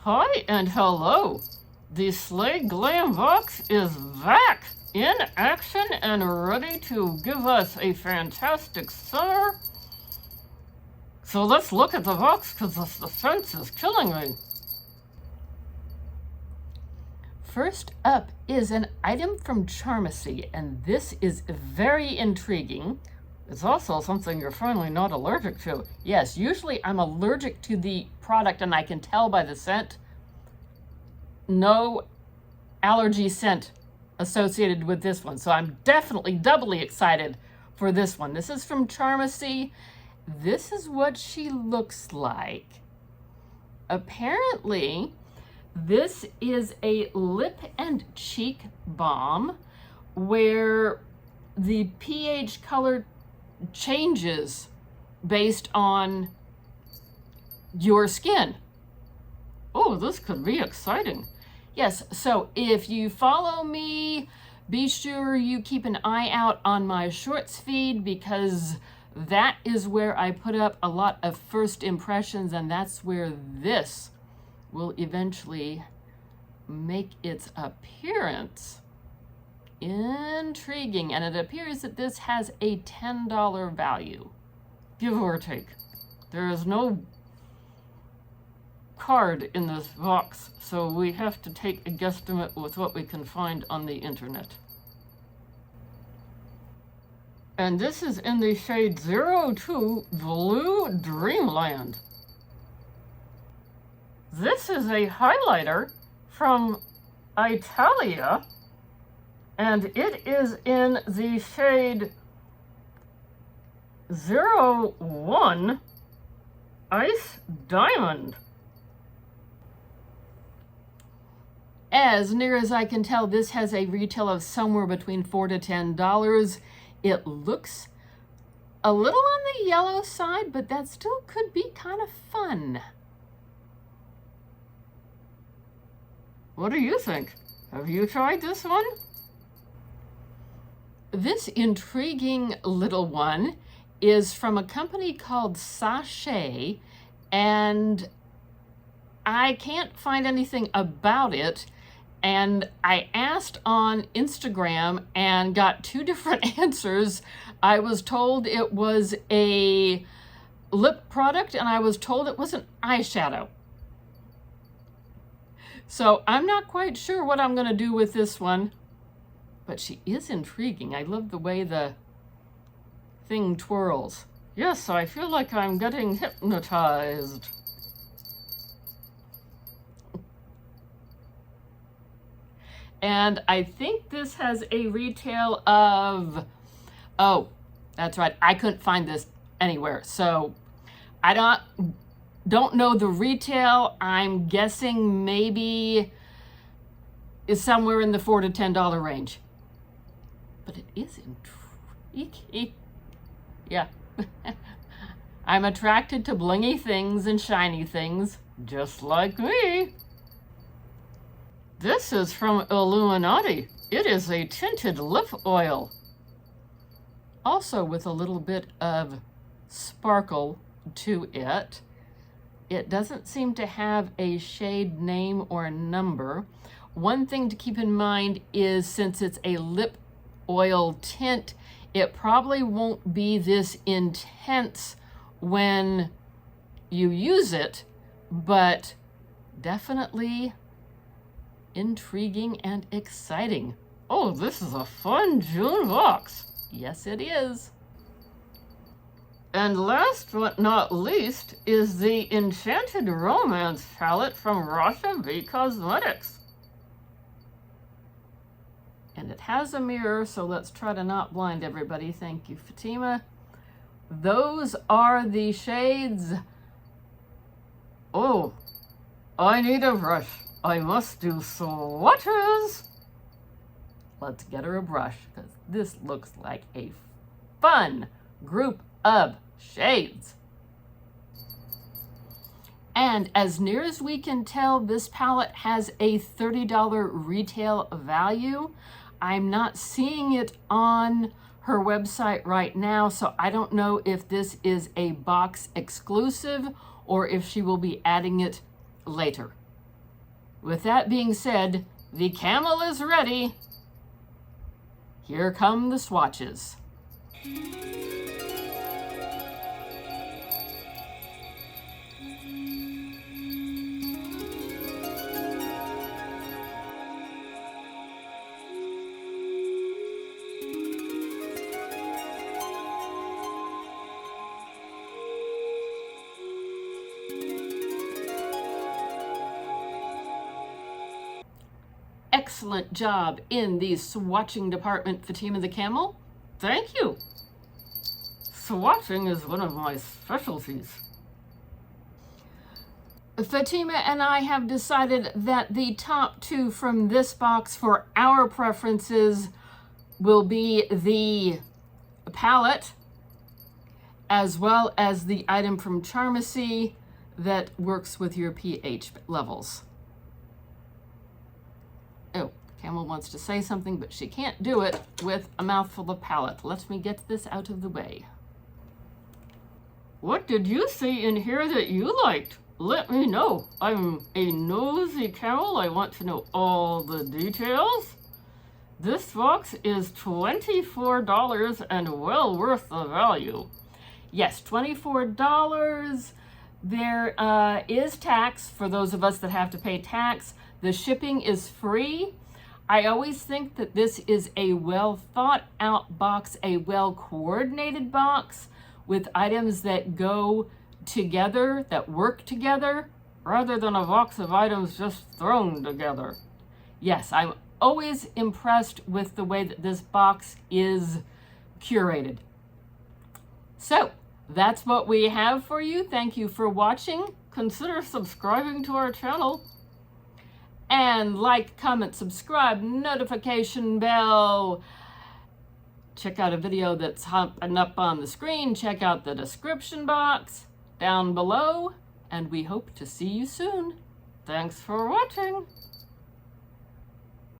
Hi and hello. The SlayGlamBox is back in action and ready to give us a fantastic summer. So let's look at the box because the suspense is killing me. First up is an item from Charmacy, and this is very intriguing. It's also something you're finally not allergic to. Yes, usually I'm allergic to the product and I can tell by the scent. No allergy scent associated with this one. So I'm definitely doubly excited for this one. This is from Charmacy. This is what she looks like. Apparently, this is a lip and cheek balm where the pH color changes based on your skin. Oh, this could be exciting. Yes, so if you follow me, be sure you keep an eye out on my shorts feed because that is where I put up a lot of first impressions, and that's where this will eventually make its appearance. Intriguing, and it appears that this has a $10 value, give or take. There is no card in this box, so we have to take a guesstimate with what we can find on the internet. And this is in the shade 02 Blue Dreamland. This is a highlighter from Italia, and it is in the shade 01 Ice Diamond. As near as I can tell, this has a retail of somewhere between $4 to $10. It looks a little on the yellow side, but that still could be kind of fun. What do you think? Have you tried this one? This intriguing little one is from a company called Sachet, and I can't find anything about it. And I asked on Instagram and got two different answers. I was told it was a lip product, and I was told it was an eyeshadow. So I'm not quite sure what I'm gonna do with this one, but she is intriguing. I love the way the thing twirls. Yes, I feel like I'm getting hypnotized. And I think this has a retail of, oh, that's right, I couldn't find this anywhere. So I don't know the retail. I'm guessing maybe is somewhere in the $4 to $10 range. But it is intriguing. Yeah. I'm attracted to blingy things and shiny things, just like me. This is from Illuminati. It is a tinted lip oil. Also with a little bit of sparkle to it. It doesn't seem to have a shade name or number. One thing to keep in mind is since it's a lip oil tint, it probably won't be this intense when you use it, but definitely intriguing and exciting. Oh, this is a fun June box. Yes, it is. And last but not least is the Enchanted Romance palette from Russia V Cosmetics. And it has a mirror, so let's try to not blind everybody. Thank you, Fatima. Those are the shades. Oh, I need a brush. I must do swatches. Let's get her a brush because this looks like a fun group of shades. And as near as we can tell, this palette has a $30 retail value. I'm not seeing it on her website right now, so I don't know if this is a box exclusive or if she will be adding it later. With that being said, the camel is ready. Here come the swatches. Excellent job in the swatching department, Fatima the Camel. Thank you. Swatching is one of my specialties. Fatima and I have decided that the top two from this box for our preferences will be the palette as well as the item from Charmacy that works with your pH levels. Oh, Camel wants to say something, but she can't do it with a mouthful of palette. Let me get this out of the way. What did you see in here that you liked? Let me know. I'm a nosy camel. I want to know all the details. This box is $24 and well worth the value. Yes, $24. There is tax for those of us that have to pay tax. The shipping is free. I always think that this is a well thought out box, a well coordinated box with items that go together, that work together, rather than a box of items just thrown together. Yes, I'm always impressed with the way that this box is curated. So, that's what we have for you. Thank you for watching. Consider subscribing to our channel. And like, comment, subscribe, notification bell. Check out a video that's hopping up on the screen. Check out the description box down below. And we hope to see you soon. Thanks for watching.